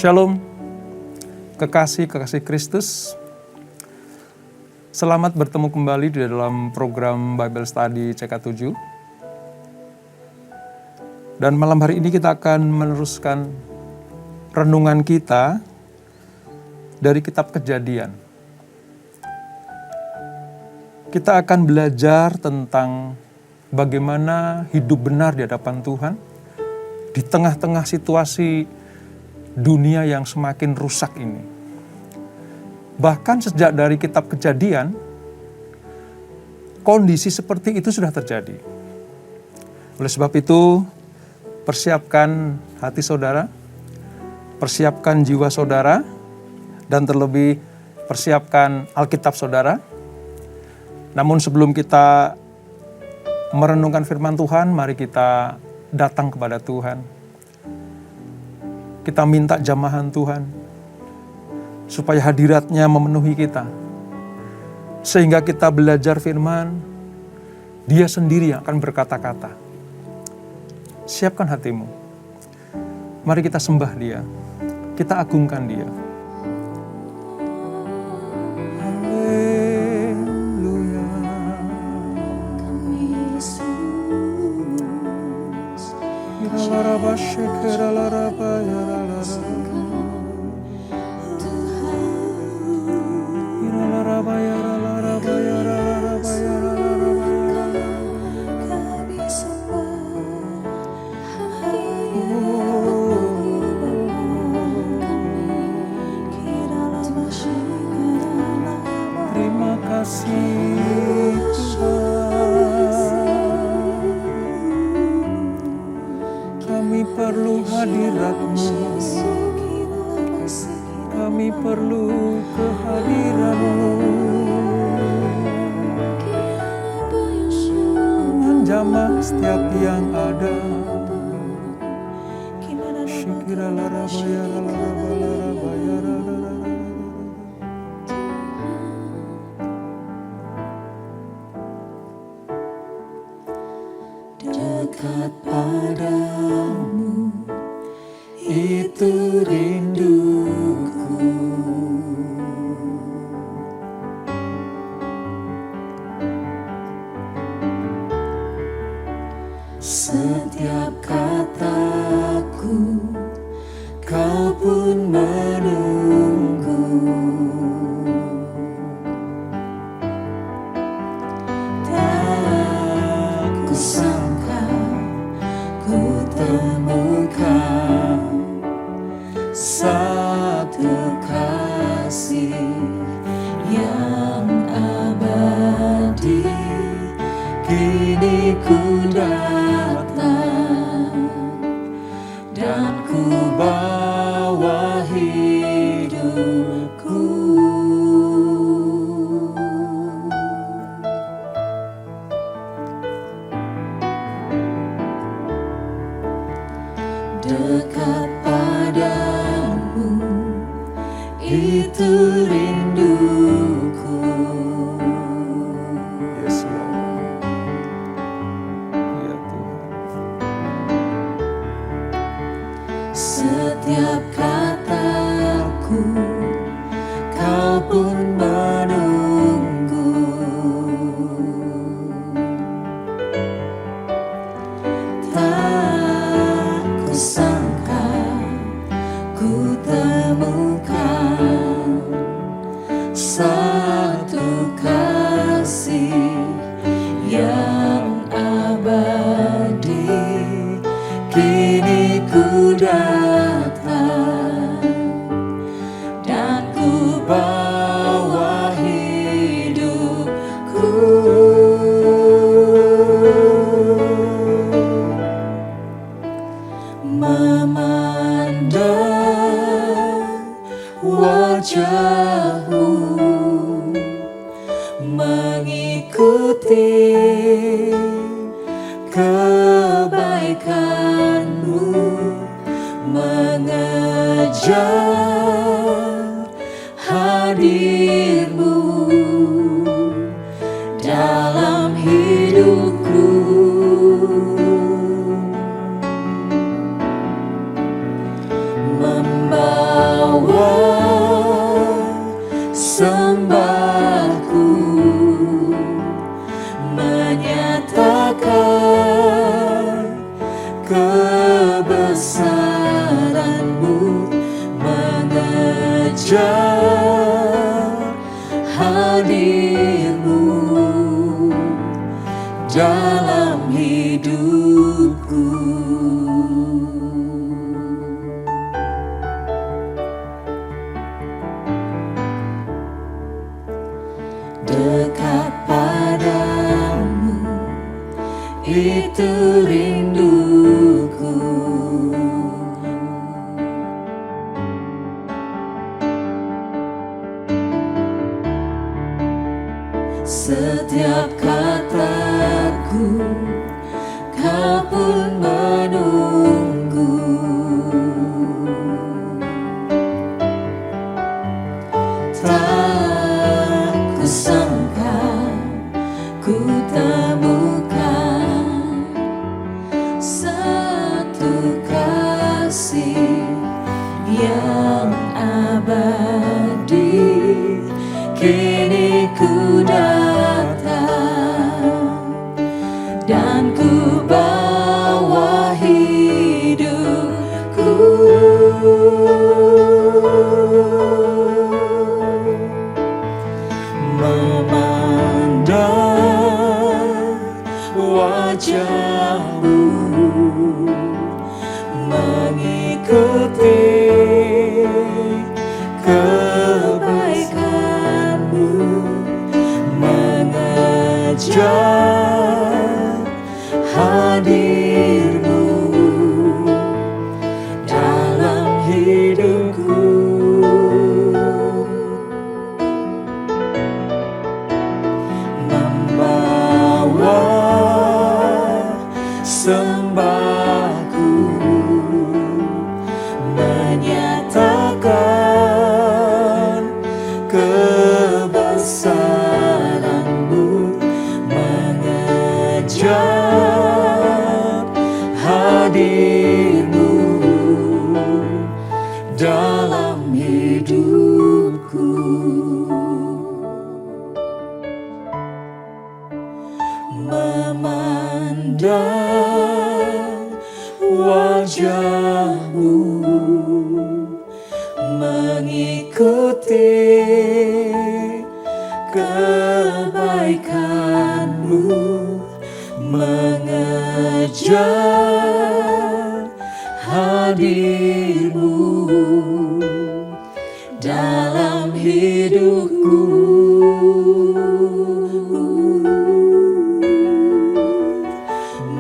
Shalom, kekasih Kristus. Selamat bertemu kembali di dalam program Bible Study CK7. Dan malam hari ini kita akan meneruskan renungan kita dari kitab Kejadian. Kita akan belajar tentang bagaimana hidup benar di hadapan Tuhan di tengah-tengah situasi dunia yang semakin rusak ini. Bahkan sejak dari kitab Kejadian, kondisi seperti itu sudah terjadi. Oleh sebab itu, persiapkan hati saudara, persiapkan jiwa saudara, dan terlebih persiapkan Alkitab saudara. Namun sebelum kita merenungkan firman Tuhan, mari kita datang kepada Tuhan. Kita minta jamahan Tuhan, supaya hadirat-Nya memenuhi kita. Sehingga kita belajar firman, Dia sendiri yang akan berkata-kata. Siapkan hatimu. Mari kita sembah Dia, kita agungkan Dia. Terima kasih kami perlu hadirat-Mu, kami perlu kehadiran-Mu, menjamah setiap yang ada. Dekat padamu, itu rinduku. Setiap kataku, Kau pun menunggu. Tak kusangka ku temukan satu kasih yang abadi. Kini ku datang dan ku bawa hidupku. Dekat padamu, itu rinduku. Yes, Lord. Ya Tuhan. Setiap kataku, Kau pun menunggu. Tak kusangka ku temukan satu kasih yang abadi. Kini ku datang dan ku bawa hidupku. Memandang wajah-Mu, mengikuti kebaikan-Mu, mengejar hadir-Mu dalam hidupku. Membawa sembahku, menyatakan kebesaran-Mu, mengejar hadir-Mu dalam hidupku. Dekat padamu, itu rinduku. Setiap kataku, Kau pun menunggu. Tak kusangka ku temukan satu kasih yang abadi. Kini ku datang dan ku bawa hidupku, memandang wajah-Mu, mengikuti kebaikan-Mu, mengejar hadir-Mu dalam hidupku. Membawa sembahku, menyatakan kebesaran-Mu, mengejar hadir-Mu dalam hidupku. Memandang wajah-Mu, mengikuti kebaikan-Mu, mengejar hadir-Mu dalam hidupku.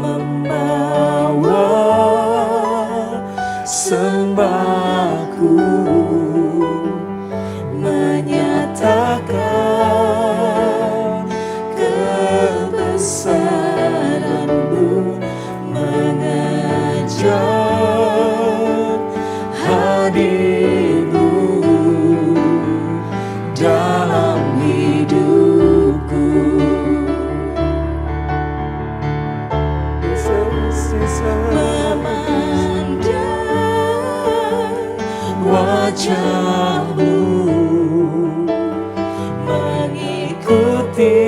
Membawa sembahku, menyatakan kebesaran-Mu, mengejar hadir-Mu dalam hidupku. Memandang wajah-Mu, mengikuti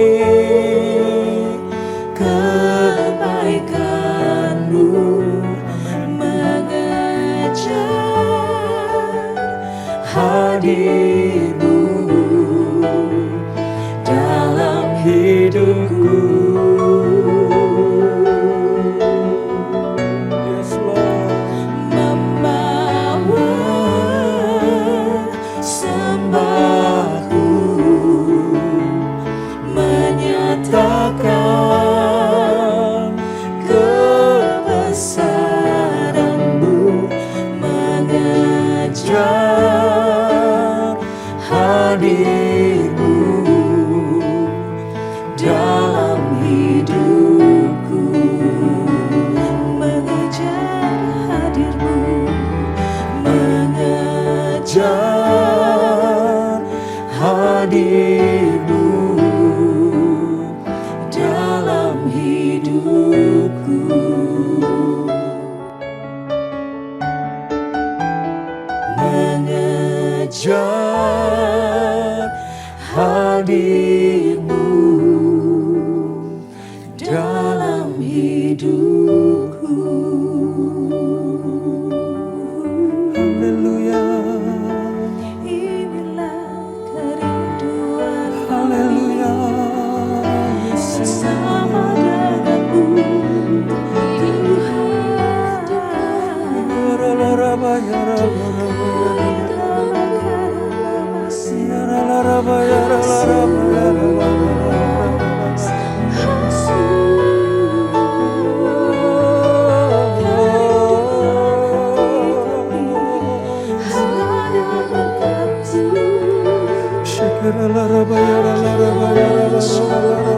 kebaikan-Mu, mengejar hadir-Mu dalam hidupku. Sembahku, menyatakan kebesaran-Mu, mengejar hadir-Mu dalam hidupku. Mengejar hadir-Mu, mengejar hadir-Mu dalam hidupku. Mengejar mengejar hadir-Mu dalam hidupku. Haleluya. Inilah kerinduan Haleluya. Yesus. bersama denganmu,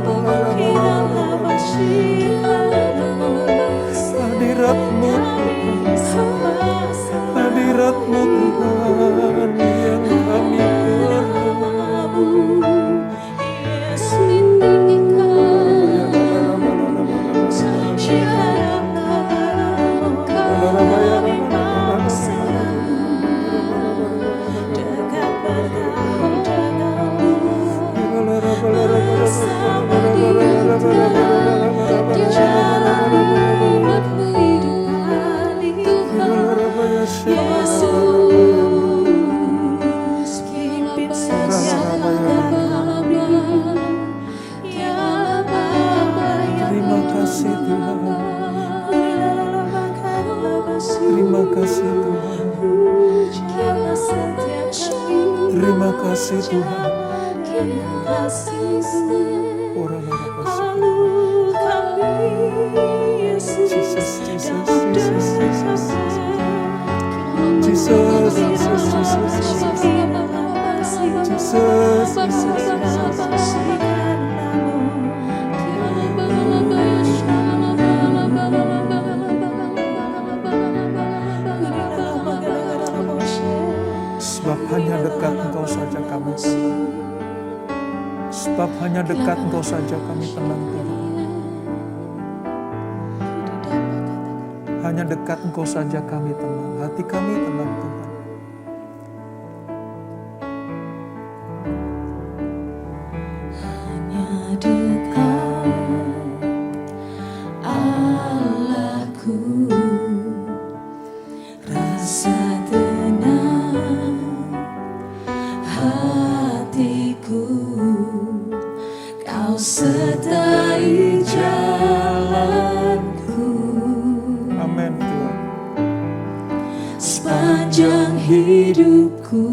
Tuhan. Hadirat-Mu, hadirat-Mu Tuhan yang kami perlu. Yesus, pimpin saja kami, ya Bapa yang Terima kasih Tuhan. Terima kasih Tuhan. Terima kasih Tuhan. Sebab hanya dekat Engkau saja kami tenang. Sebab hanya dekat Engkau saja kami tenang Tuhan. Hanya dekat Engkau saja kami tenang. Hati kami tenang Tuhan. Hanya dekat Allahku, rasa tenang hatiku, Kau sertai jalanku. Amin Tuhan. Sepanjang hidupku,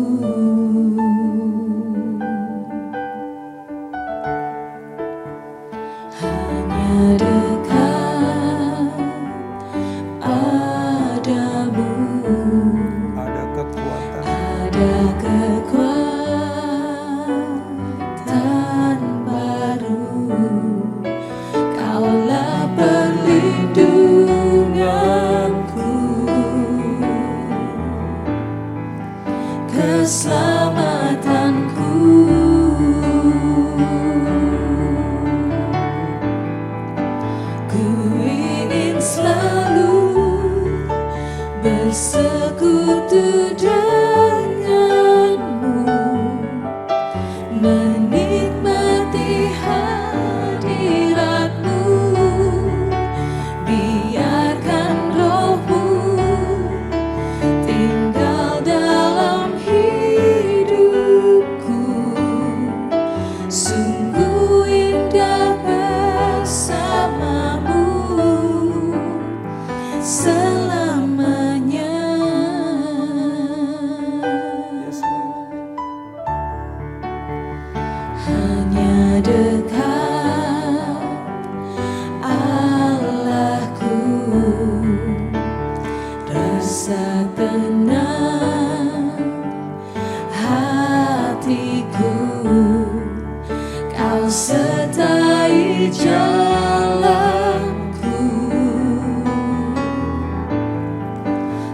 hanya dekat padamu, Ada kekuatan. ada kekuatan baru. Kaulah perlindunganku, keselamatanku. Ku ingin selalu bersekutu denganmu, menikmati hadiratmu. Biarkan Roh-Mu tinggal dalam hidupku. Sungguh indah bersamamu selamanya. Yes, Lord. Hanya dekat Allahku, rasa tenang hatiku, Kau sertai jalanku.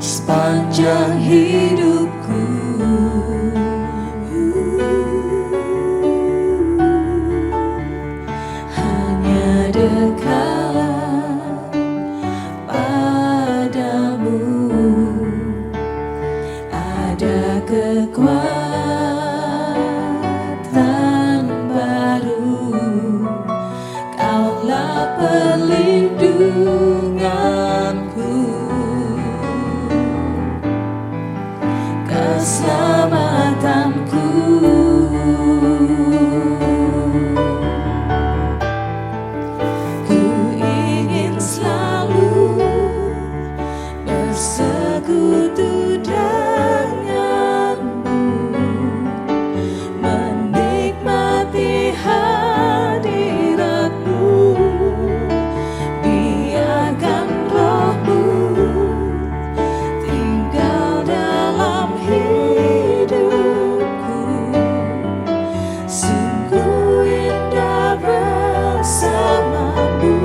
Sepanjang hidupku, hanya dekat padamu, ada kekuatan baru, Kaulah perlindunganku, keselamatanku. Ku ingin selalu bersekutu denganmu, menikmati hadiratmu. Biarkan rohmu tinggal dalam hidupku. Sungguh indah bersamamu.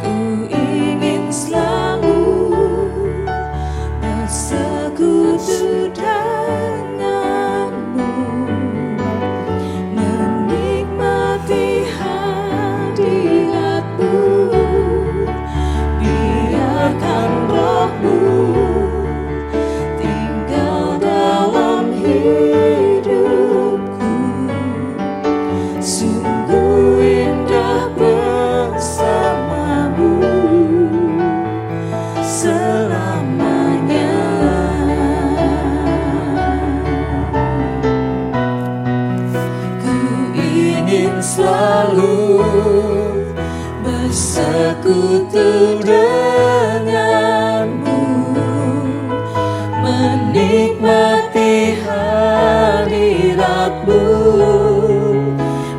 Ku ingin selalu bersekutu denganmu, menikmati hadiratmu. Biarkan rohmu tinggal dalam hidupku. Sungguh indah bersamamu selamanya. Ku ingin selalu bersekutu denganmu, menikmati hadiratmu.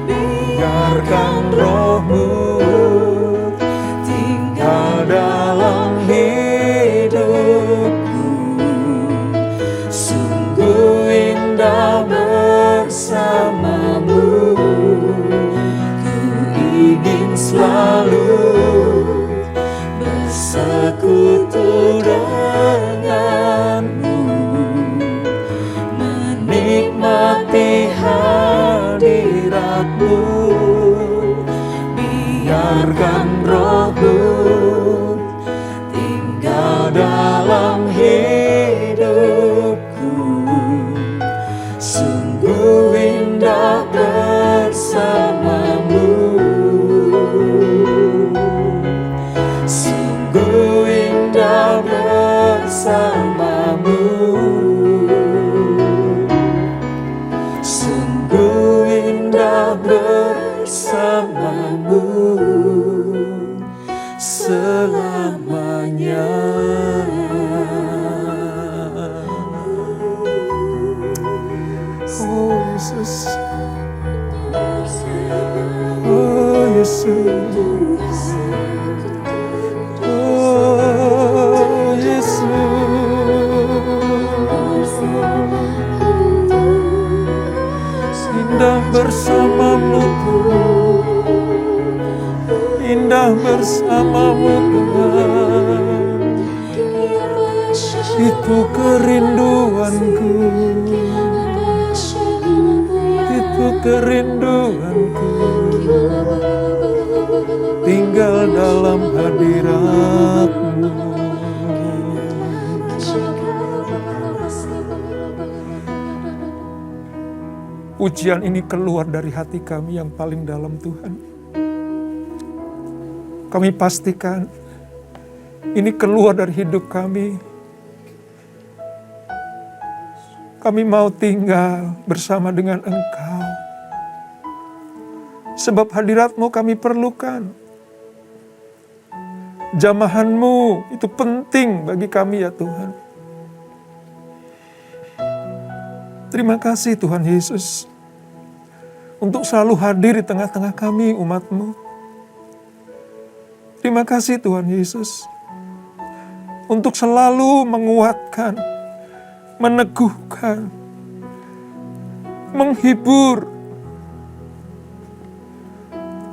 Biarkan rohmu tinggal dalam hidupku. Sungguh indah bersamamu. Ku ingin selalu bersekutu denganmu, menikmati hadiratmu. Biarkan rohmu tinggal dalam hidupku. Sungguh indah bersamamu. Sungguh indah bersamamu. Sungguh indah bersamamu selamanya. Oh Yesus, oh Yesus, oh Yesus. Indah bersamamu Tuhan, indah bersamamu Tuhan. Itu kerinduanku, itu kerinduanku. Tinggal dalam hadirat-Mu. Pujian ini keluar dari hati kami yang paling dalam Tuhan. Kami pastikan ini keluar dari hidup kami. Kami mau tinggal bersama dengan Engkau. Sebab hadirat-Mu kami perlukan. Jamahan-Mu itu penting bagi kami ya Tuhan. Terima kasih Tuhan Yesus untuk selalu hadir di tengah-tengah kami umat-Mu. Terima kasih Tuhan Yesus untuk selalu menguatkan, meneguhkan, menghibur,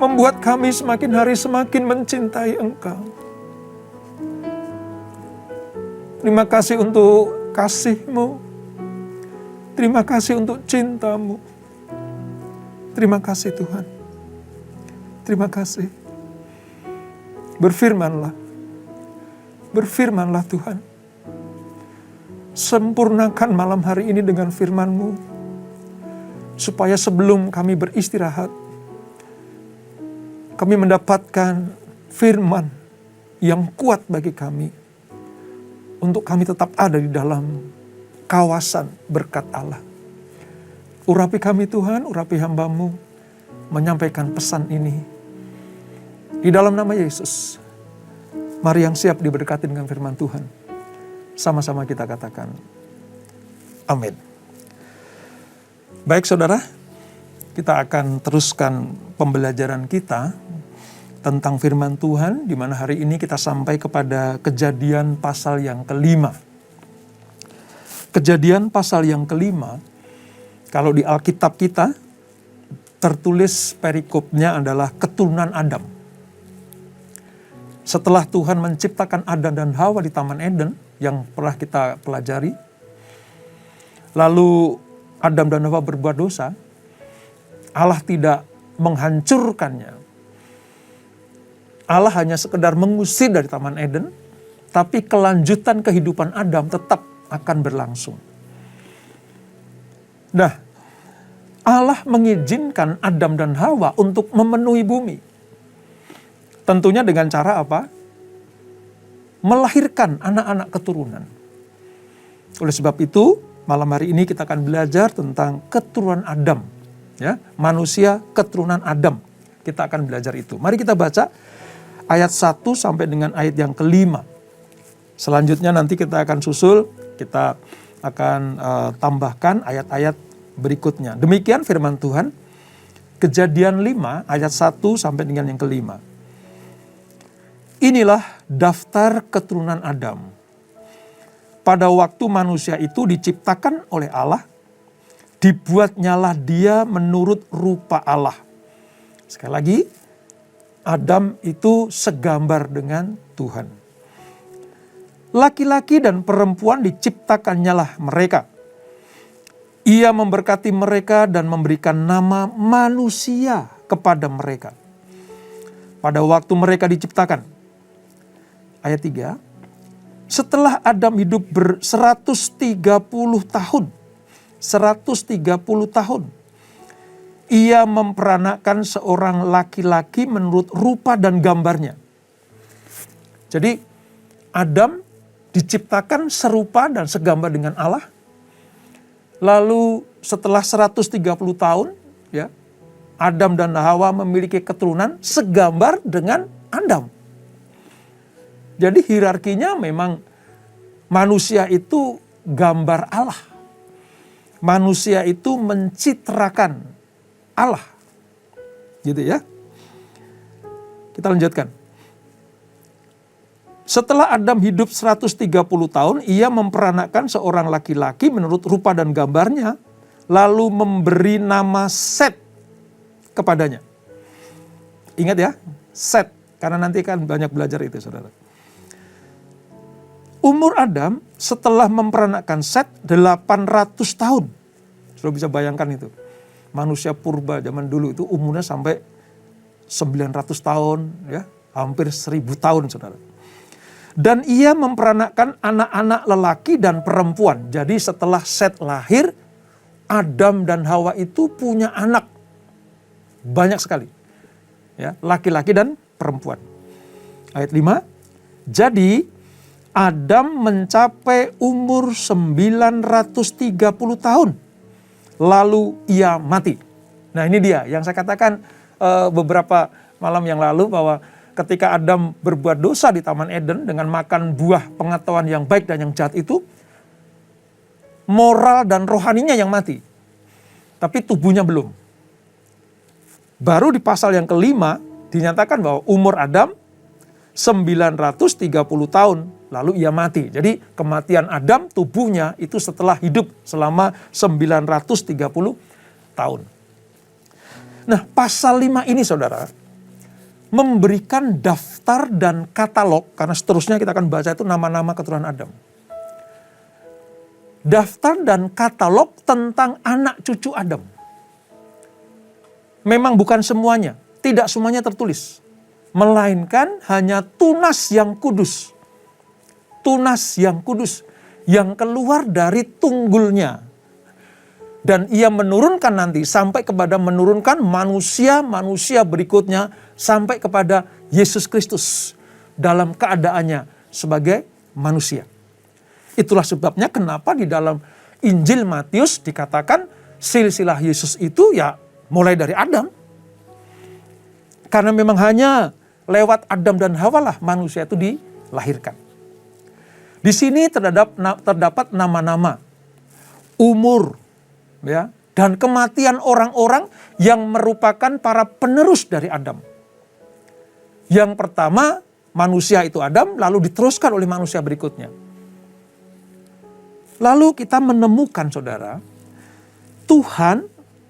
membuat kami semakin hari semakin mencintai Engkau. Terima kasih untuk kasih-Mu. Terima kasih untuk cinta-Mu. Terima kasih Tuhan. Terima kasih. Berfirmanlah. Berfirmanlah Tuhan. Sempurnakan malam hari ini dengan firman-Mu, supaya sebelum kami beristirahat, kami mendapatkan firman yang kuat bagi kami, untuk kami tetap ada di dalam kawasan berkat Allah. Urapi kami Tuhan, urapi hamba-Mu, menyampaikan pesan ini. Di dalam nama Yesus, mari yang siap diberkati dengan firman Tuhan. Sama-sama kita katakan, amin. Baik saudara, kita akan teruskan pembelajaran kita tentang firman Tuhan, di mana hari ini kita sampai kepada Kejadian pasal yang kelima. Kejadian pasal yang kelima, kalau di Alkitab kita, tertulis perikopnya adalah keturunan Adam. Setelah Tuhan menciptakan Adam dan Hawa di Taman Eden, yang pernah kita pelajari, lalu Adam dan Hawa berbuat dosa, Allah tidak menghancurkannya. Allah hanya sekedar mengusir dari Taman Eden, tapi kelanjutan kehidupan Adam tetap akan berlangsung. Nah, Allah mengizinkan Adam dan Hawa untuk memenuhi bumi. Tentunya dengan cara apa? Melahirkan anak-anak keturunan. Oleh sebab itu, malam hari ini kita akan belajar tentang keturunan Adam. Ya, manusia keturunan Adam. Kita akan belajar itu. Mari kita baca ayat 1 sampai dengan ayat yang kelima. Selanjutnya nanti kita akan susul, kita akan tambahkan ayat-ayat berikutnya. Demikian firman Tuhan, Kejadian 5 ayat 1 sampai dengan yang kelima. Inilah daftar keturunan Adam. Pada waktu manusia itu diciptakan oleh Allah, dibuatnyalah dia menurut rupa Allah. Sekali lagi, Adam itu segambar dengan Tuhan. Laki-laki dan perempuan diciptakannyalah mereka. Ia memberkati mereka dan memberikan nama manusia kepada mereka. Pada waktu mereka diciptakan. Ayat 3. Setelah Adam hidup 130 tahun. 130 tahun. Ia memperanakkan seorang laki-laki menurut rupa dan gambarnya. Jadi Adam diciptakan serupa dan segambar dengan Allah. Lalu setelah 130 tahun, ya, Adam dan Hawa memiliki keturunan segambar dengan Adam. Jadi hierarkinya memang manusia itu gambar Allah. Manusia itu mencitrakan Allah. Gitu ya. Kita lanjutkan. Setelah Adam hidup 130 tahun, ia memperanakkan seorang laki-laki menurut rupa dan gambarnya, lalu memberi nama Set kepadanya. Ingat ya, Set, karena nanti kan banyak belajar itu, saudara. Umur Adam setelah memperanakkan Set 800 tahun. Sudah bisa bayangkan itu. Manusia purba zaman dulu itu umurnya sampai 900 tahun, ya, hampir 1000 tahun, saudara. Dan ia memperanakkan anak-anak lelaki dan perempuan. Jadi setelah Set lahir, Adam dan Hawa itu punya anak. Banyak sekali. Ya, laki-laki dan perempuan. Ayat 5. Jadi Adam mencapai umur 930 tahun. Lalu ia mati. Nah ini dia yang saya katakan beberapa malam yang lalu, bahwa ketika Adam berbuat dosa di Taman Eden dengan makan buah pengetahuan yang baik dan yang jahat itu, moral dan rohaninya yang mati. Tapi tubuhnya belum. Baru di pasal yang kelima dinyatakan bahwa umur Adam 930 tahun, lalu ia mati. Jadi kematian Adam, tubuhnya itu setelah hidup selama 930 tahun. Nah pasal 5 ini, saudara, memberikan daftar dan katalog, karena seterusnya kita akan baca itu nama-nama keturunan Adam. Daftar dan katalog tentang anak cucu Adam. Memang bukan semuanya, tidak semuanya tertulis. Melainkan hanya tunas yang kudus. Tunas yang kudus. yang keluar dari tunggulnya. Dan ia menurunkan nanti sampai kepada menurunkan manusia-manusia berikutnya sampai kepada Yesus Kristus dalam keadaannya sebagai manusia. Itulah sebabnya kenapa di dalam Injil Matius dikatakan silsilah Yesus itu ya mulai dari Adam. Karena memang hanya lewat Adam dan Hawa lah manusia itu dilahirkan. Di sini terdapat nama-nama, umur, ya, dan kematian orang-orang yang merupakan para penerus dari Adam. Yang pertama manusia itu Adam, lalu diteruskan oleh manusia berikutnya. Lalu kita menemukan, saudara, Tuhan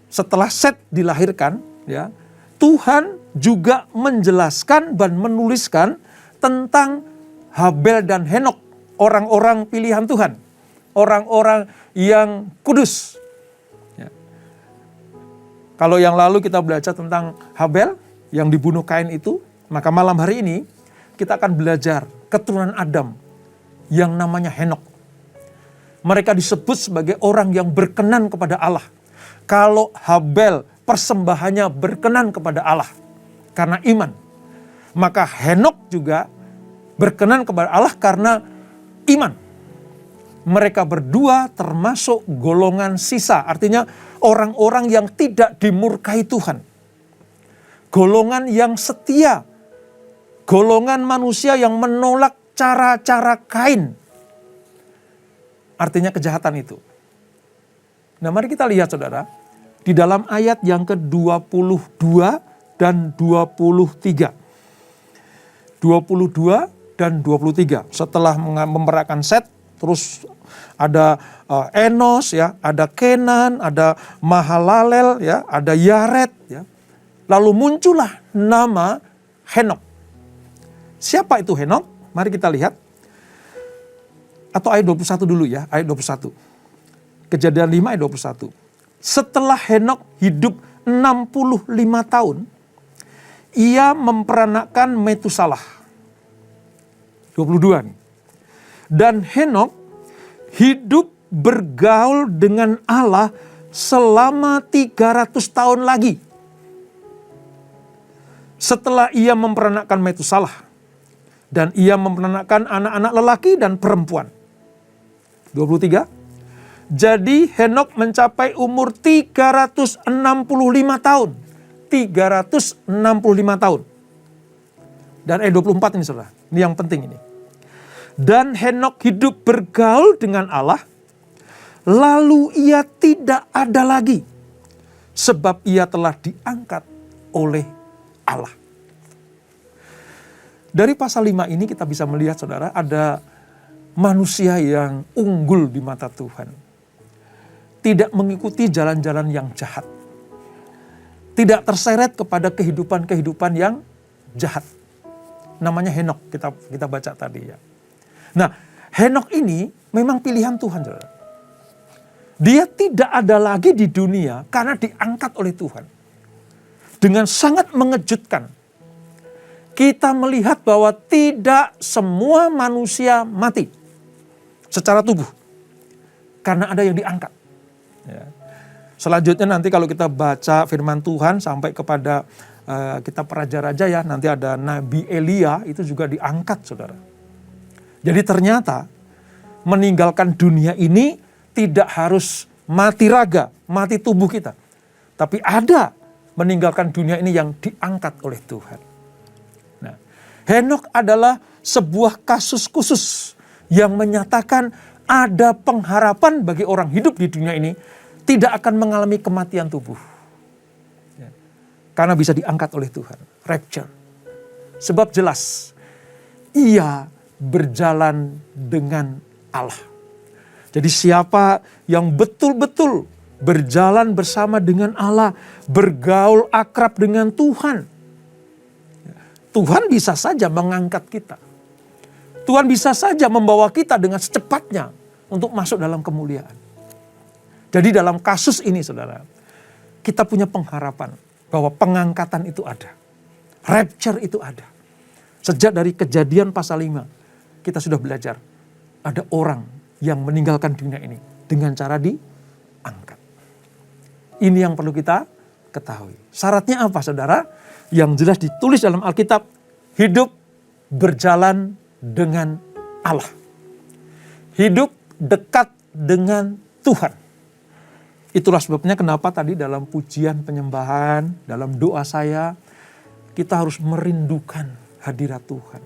setelah Set dilahirkan, ya, Tuhan juga menjelaskan dan menuliskan tentang Habel dan Henok, orang-orang pilihan Tuhan, orang-orang yang kudus. Ya. Kalau yang lalu kita belajar tentang Habel yang dibunuh Kain itu, maka malam hari ini kita akan belajar keturunan Adam yang namanya Henok. Mereka disebut sebagai orang yang berkenan kepada Allah. Kalau Habel persembahannya berkenan kepada Allah karena iman, maka Henok juga berkenan kepada Allah karena iman. Mereka berdua termasuk golongan sisa, artinya orang-orang yang tidak dimurkai Tuhan. Golongan yang setia, golongan manusia yang menolak cara-cara Kain. Artinya kejahatan itu. Nah, mari kita lihat, saudara, di dalam ayat yang ke-22 dan 23. 22 dan 23. Setelah memerankan Set, terus ada Enos, ya, ada Kenan, ada Mahalalel, ya, ada Yared, ya. Lalu muncullah nama Henok. Siapa itu Henok? Mari kita lihat. Atau ayat 21 dulu ya, ayat 21. Kejadian 5 ayat 21. Setelah Henok hidup 65 tahun, ia memperanakkan Metusalah. 22 nih. Dan Henok hidup bergaul dengan Allah selama 300 tahun lagi. Setelah ia memperanakkan Metusalah. Dan ia memperanakkan anak-anak lelaki dan perempuan. 23. Jadi Henok mencapai umur 365 tahun. 365 tahun. Dan ayat 24 ini, saudara. Ini yang penting ini. Dan Henok hidup bergaul dengan Allah. Lalu ia tidak ada lagi. Sebab ia telah diangkat oleh Allah. Dari pasal 5 ini kita bisa melihat, saudara, ada manusia yang unggul di mata Tuhan. Tidak mengikuti jalan-jalan yang jahat. Tidak terseret kepada kehidupan-kehidupan yang jahat. Namanya Henok, kita baca tadi ya. Nah, Henok ini memang pilihan Tuhan, saudara. Dia tidak ada lagi di dunia karena diangkat oleh Tuhan. Dengan sangat mengejutkan. Kita melihat bahwa tidak semua manusia mati secara tubuh. Karena ada yang diangkat. Ya. Selanjutnya nanti kalau kita baca firman Tuhan sampai kepada kitab Raja-Raja ya. Nanti ada Nabi Elia itu juga diangkat, saudara. Jadi ternyata meninggalkan dunia ini tidak harus mati raga, mati tubuh kita. Tapi ada meninggalkan dunia ini yang diangkat oleh Tuhan. Henok adalah sebuah kasus khusus yang menyatakan ada pengharapan bagi orang hidup di dunia ini tidak akan mengalami kematian tubuh. Karena bisa diangkat oleh Tuhan. Rapture. Sebab jelas, ia berjalan dengan Allah. Jadi siapa yang betul-betul berjalan bersama dengan Allah, bergaul akrab dengan Tuhan, Tuhan bisa saja mengangkat kita. Tuhan bisa saja membawa kita dengan secepatnya untuk masuk dalam kemuliaan. Jadi dalam kasus ini, saudara, kita punya pengharapan bahwa pengangkatan itu ada. Rapture itu ada. Sejak dari Kejadian pasal 5, kita sudah belajar. Ada orang yang meninggalkan dunia ini dengan cara diangkat. Ini yang perlu kita ketahui. Syaratnya apa saudara? Yang jelas ditulis dalam Alkitab, hidup berjalan dengan Allah. Hidup dekat dengan Tuhan. Itulah sebabnya kenapa tadi dalam pujian penyembahan, dalam doa saya, kita harus merindukan hadirat Tuhan.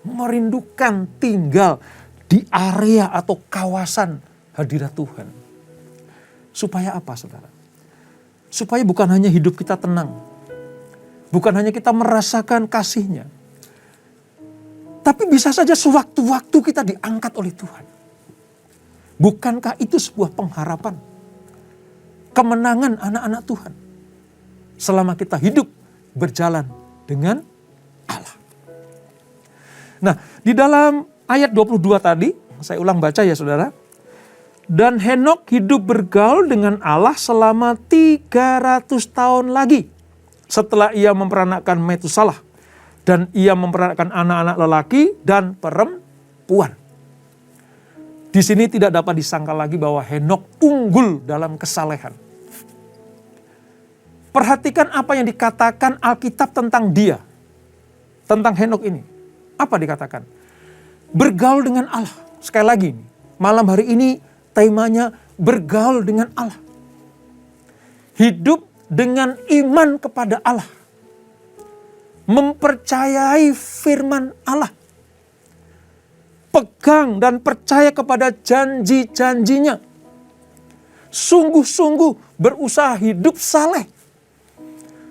Merindukan tinggal di area atau kawasan hadirat Tuhan. Supaya apa saudara? Supaya bukan hanya hidup kita tenang. Bukan hanya kita merasakan kasih-Nya. Tapi bisa saja sewaktu-waktu kita diangkat oleh Tuhan. Bukankah itu sebuah pengharapan? Kemenangan anak-anak Tuhan. Selama kita hidup berjalan dengan Allah. Nah, di dalam ayat 22 tadi, saya ulang baca ya saudara. Dan Henok hidup bergaul dengan Allah selama 300 tahun lagi. Setelah ia memperanakkan Metusalah. Dan ia memperanakkan anak-anak lelaki dan perempuan. Di sini tidak dapat disangka lagi bahwa Henok unggul dalam kesalehan. Perhatikan apa yang dikatakan Alkitab tentang dia. Tentang Henok ini. Apa dikatakan? Bergaul dengan Allah. Sekali lagi, malam hari ini temanya bergaul dengan Allah. Hidup dengan iman kepada Allah. Mempercayai firman Allah. Pegang dan percaya kepada janji-janjinya. Sungguh-sungguh berusaha hidup saleh.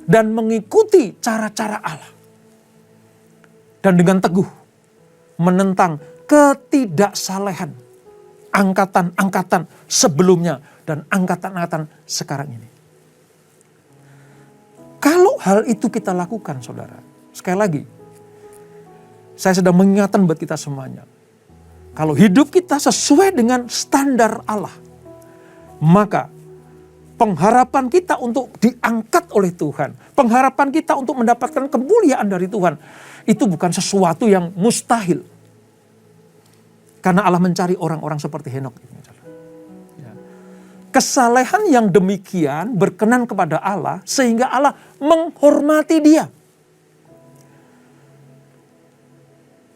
Dan mengikuti cara-cara Allah. Dan dengan teguh menentang ketidaksalehan angkatan-angkatan sebelumnya dan angkatan-angkatan sekarang ini. Kalau hal itu kita lakukan saudara, sekali lagi, saya sedang mengingatkan buat kita semuanya. Kalau hidup kita sesuai dengan standar Allah, maka pengharapan kita untuk diangkat oleh Tuhan, pengharapan kita untuk mendapatkan kemuliaan dari Tuhan, itu bukan sesuatu yang mustahil. Karena Allah mencari orang-orang seperti Henok. Kesalehan yang demikian berkenan kepada Allah sehingga Allah menghormati dia.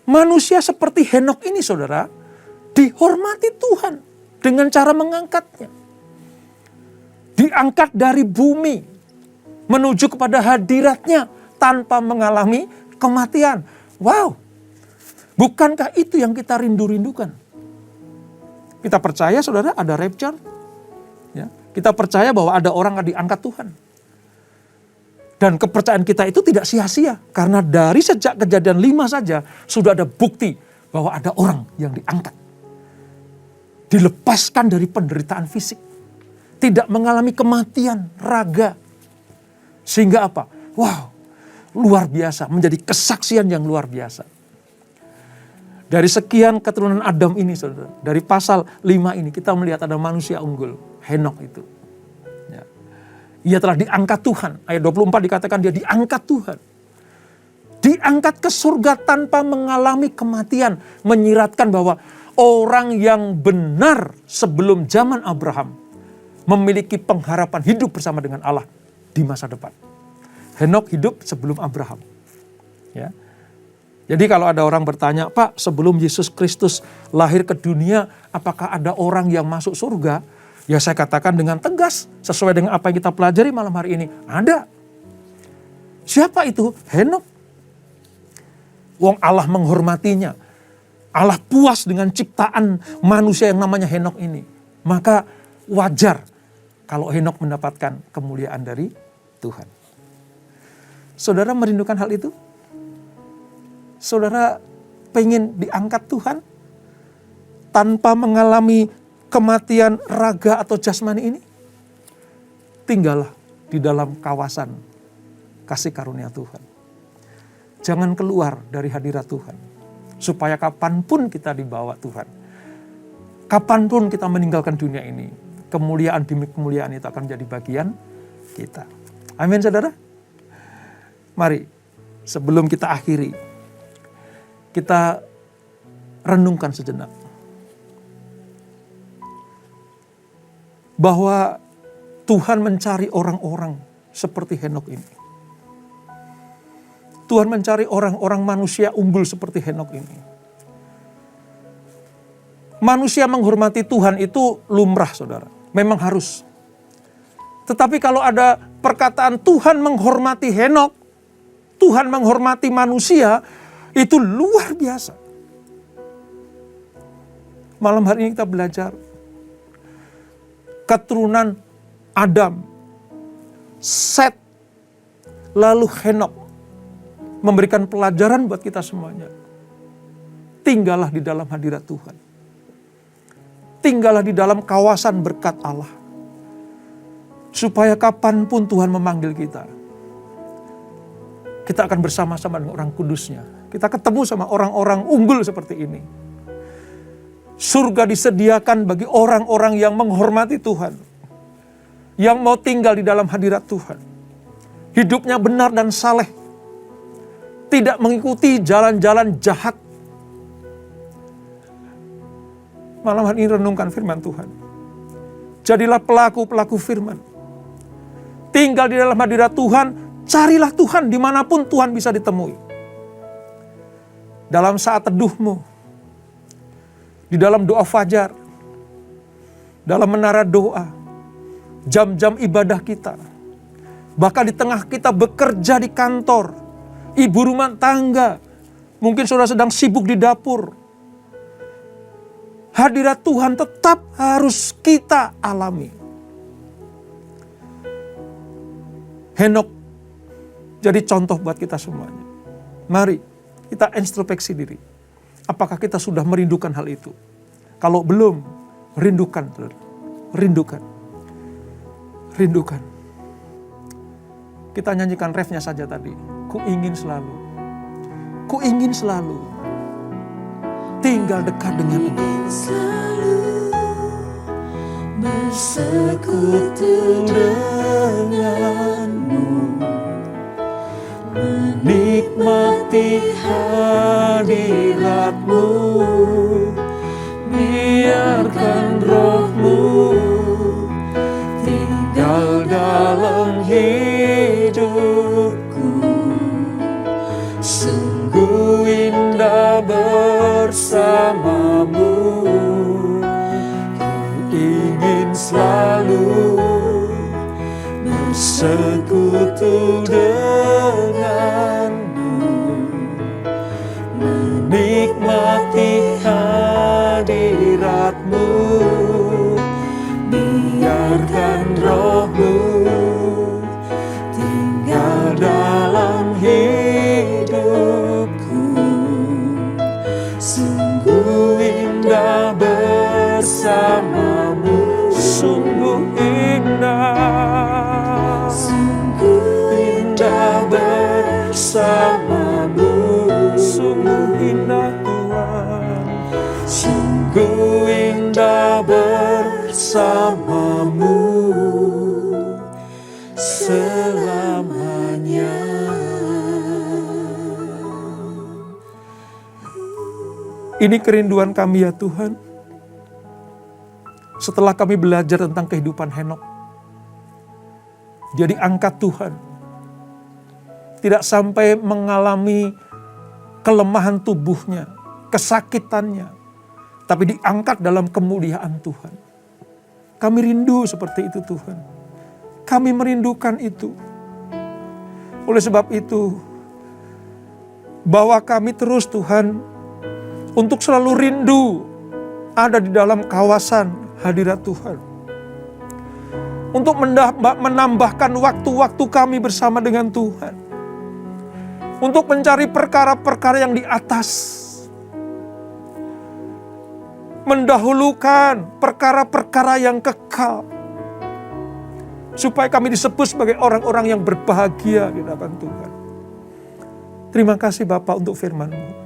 Manusia seperti Henok ini saudara, dihormati Tuhan dengan cara mengangkatnya. Diangkat dari bumi menuju kepada hadiratnya tanpa mengalami kematian. Wow, bukankah itu yang kita rindu-rindukan? Kita percaya saudara ada rapture. Ya, kita percaya bahwa ada orang yang diangkat Tuhan. Dan kepercayaan kita itu tidak sia-sia. Karena dari sejak kejadian 5 saja sudah ada bukti bahwa ada orang yang diangkat. Dilepaskan dari penderitaan fisik. Tidak mengalami kematian raga. Sehingga apa? Wow, luar biasa. Menjadi kesaksian yang luar biasa. Dari sekian keturunan Adam ini saudara. Dari pasal 5 ini kita melihat ada manusia unggul. Henok itu. Ya. Ia telah diangkat Tuhan. Ayat 24 dikatakan dia diangkat Tuhan. Diangkat ke surga tanpa mengalami kematian. Menyiratkan bahwa orang yang benar sebelum zaman Abraham memiliki pengharapan hidup bersama dengan Allah di masa depan. Henok hidup sebelum Abraham. Ya. Jadi kalau ada orang bertanya, Pak, sebelum Yesus Kristus lahir ke dunia, apakah ada orang yang masuk surga? Ya saya katakan dengan tegas, sesuai dengan apa yang kita pelajari malam hari ini. Ada. Siapa itu? Henok. Wong Allah menghormatinya. Allah puas dengan ciptaan manusia yang namanya Henok ini. Maka wajar kalau Henok mendapatkan kemuliaan dari Tuhan. Saudara merindukan hal itu? Saudara pengen diangkat Tuhan tanpa mengalami kematian raga atau jasmani ini? Tinggallah di dalam kawasan kasih karunia Tuhan. Jangan keluar dari hadirat Tuhan. Supaya kapanpun kita dibawa Tuhan. Kapanpun kita meninggalkan dunia ini. Kemuliaan demi kemuliaan itu akan menjadi bagian kita. Amin saudara. Mari sebelum kita akhiri. Kita renungkan sejenak. bahwa Tuhan mencari orang-orang seperti Henokh ini. Tuhan mencari orang-orang manusia unggul seperti Henokh ini. Manusia menghormati Tuhan itu lumrah, saudara. Memang harus. Tetapi kalau ada perkataan Tuhan menghormati Henokh, Tuhan menghormati manusia, itu luar biasa. Malam hari ini kita belajar keturunan Adam, Set, lalu Henokh, memberikan pelajaran buat kita semuanya. Tinggallah di dalam hadirat Tuhan. Tinggallah di dalam kawasan berkat Allah. Supaya kapanpun Tuhan memanggil kita, kita akan bersama-sama dengan orang kudusnya. Kita ketemu sama orang-orang unggul seperti ini. Surga disediakan bagi orang-orang yang menghormati Tuhan. Yang mau tinggal di dalam hadirat Tuhan. Hidupnya benar dan saleh. Tidak mengikuti jalan-jalan jahat. Malam hari ini renungkan firman Tuhan. Jadilah pelaku-pelaku firman. Tinggal di dalam hadirat Tuhan. Carilah Tuhan dimanapun Tuhan bisa ditemui. Dalam saat teduhmu. Di dalam doa fajar. Dalam menara doa. Jam-jam ibadah kita. Bahkan di tengah kita bekerja di kantor. Ibu rumah tangga. Mungkin saudara sedang sibuk di dapur. Hadirat Tuhan tetap harus kita alami. Henokh jadi contoh buat kita semuanya. Mari kita introspeksi diri. Apakah kita sudah merindukan hal itu? Kalau belum, rindukan. Rindukan. Rindukan. Kita nyanyikan refnya saja tadi. Ku ingin selalu. Ku ingin selalu tinggal dekat dengan Engkau. Ingin selalu bersekutu denganmu, menikmati hadiratmu, biarkan rohmu tinggal dalam hidupku. Sungguh indah bersamamu, ku ingin selalu bersekutu denganmu, menikmati hadiratmu, biarkan rohmu tinggal dalam hidupku. Sungguh indah bersamamu, Sungguh indah. sungguh indah bersamamu, Sungguh indah Tuhan. sungguh indah bersamamu selamanya. Ini kerinduan kami ya Tuhan. Setelah kami belajar tentang kehidupan Henokh, dia diangkat Tuhan. Tidak sampai mengalami kelemahan tubuhnya, kesakitannya, tapi diangkat dalam kemuliaan Tuhan. Kami rindu seperti itu Tuhan. Kami merindukan itu. Oleh sebab itu, bawa kami terus Tuhan untuk selalu rindu ada di dalam kawasan hadirat Tuhan. Untuk menambahkan waktu-waktu kami bersama dengan Tuhan. Untuk mencari perkara-perkara yang di atas. Mendahulukan perkara-perkara yang kekal. Supaya kami disebut sebagai orang-orang yang berbahagia di hadapan Tuhan. Terima kasih Bapa untuk firman-Mu.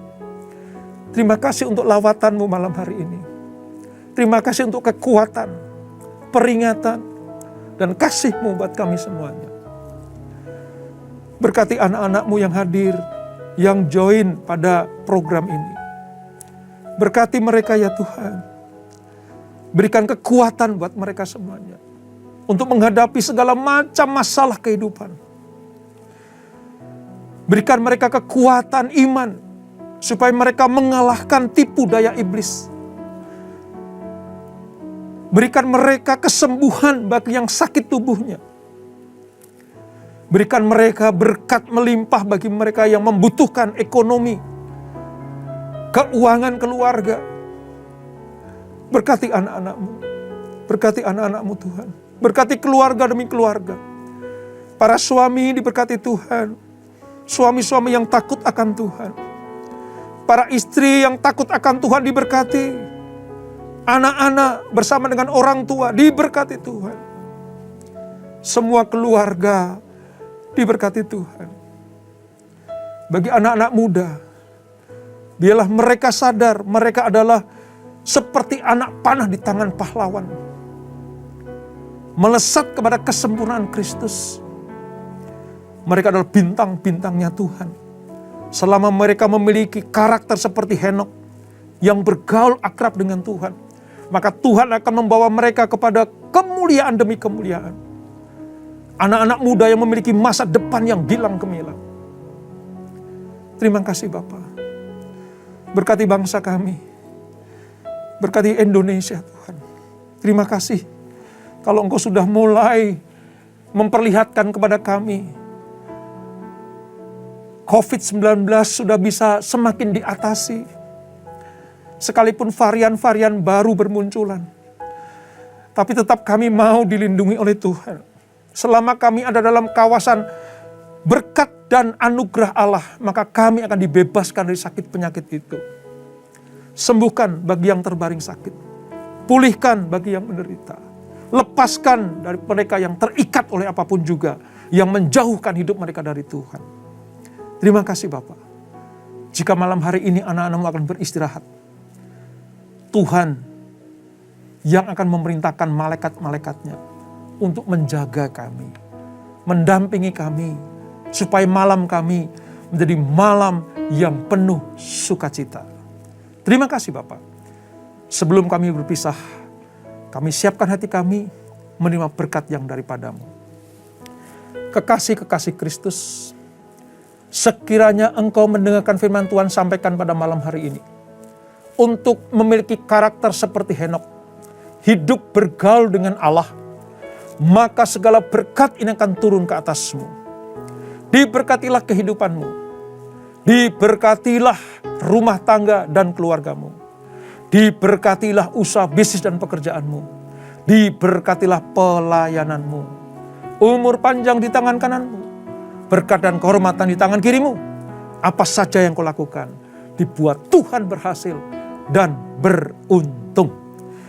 Terima kasih untuk lawatan-Mu malam hari ini. Terima kasih untuk kekuatan, peringatan, dan kasih-Mu buat kami semuanya. Berkati anak-anak-Mu yang hadir, yang join pada program ini. Berkati mereka ya Tuhan. Berikan kekuatan buat mereka semuanya untuk menghadapi segala macam masalah kehidupan. Berikan mereka kekuatan iman supaya mereka mengalahkan tipu daya iblis. Berikan mereka kesembuhan bagi yang sakit tubuhnya. Berikan mereka berkat melimpah bagi mereka yang membutuhkan ekonomi, keuangan keluarga. Berkati anak-anak-Mu. Berkati anak-anak-Mu Tuhan. Berkati keluarga demi keluarga. Para suami diberkati Tuhan. Suami-suami yang takut akan Tuhan. Para istri yang takut akan Tuhan diberkati. Anak-anak bersama dengan orang tua diberkati Tuhan. Semua keluarga diberkati Tuhan. Bagi anak-anak muda, biarlah mereka sadar mereka adalah seperti anak panah di tangan pahlawan. Melesat kepada kesempurnaan Kristus. Mereka adalah bintang-bintangnya Tuhan. Selama mereka memiliki karakter seperti Henokh yang bergaul akrab dengan Tuhan, maka Tuhan akan membawa mereka kepada kemuliaan demi kemuliaan. Anak-anak muda yang memiliki masa depan yang gilang gemilang. Terima kasih Bapa. Berkati bangsa kami. Berkati Indonesia Tuhan. Terima kasih kalau Engkau sudah mulai memperlihatkan kepada kami COVID-19 sudah bisa semakin diatasi. Sekalipun varian-varian baru bermunculan. Tapi tetap kami mau dilindungi oleh Tuhan. Selama kami ada dalam kawasan berkat dan anugerah Allah, maka kami akan dibebaskan dari sakit penyakit itu. Sembuhkan bagi yang terbaring sakit. Pulihkan bagi yang menderita. Lepaskan dari mereka yang terikat oleh apapun juga, yang menjauhkan hidup mereka dari Tuhan. Terima kasih Bapak. Jika malam hari ini anak-anak-Mu akan beristirahat, Tuhan yang akan memerintahkan malaikat-malaikatnya untuk menjaga kami, mendampingi kami, supaya malam kami menjadi malam yang penuh sukacita. Terima kasih Bapak. Sebelum kami berpisah, kami siapkan hati kami menerima berkat yang daripada-Mu. Kekasih-kekasih Kristus, sekiranya Engkau mendengarkan firman Tuhan sampaikan pada malam hari ini, untuk memiliki karakter seperti Henokh, hidup bergaul dengan Allah, maka segala berkat ini akan turun ke atas-Mu. Diberkatilah kehidupan-Mu. Diberkatilah rumah tangga dan keluarga-Mu. Diberkatilah usaha bisnis dan pekerjaan-Mu. Diberkatilah pelayanan-Mu. Umur panjang di tangan kanan-Mu. Berkat dan kehormatan di tangan kiri-Mu. Apa saja yang Kau lakukan, dibuat Tuhan berhasil dan beruntung.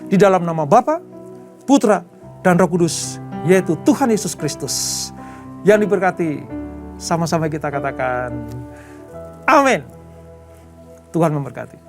Di dalam nama Bapa, Putra, dan Roh Kudus, yaitu Tuhan Yesus Kristus. Yang diberkati, sama-sama kita katakan, amin. Tuhan memberkati.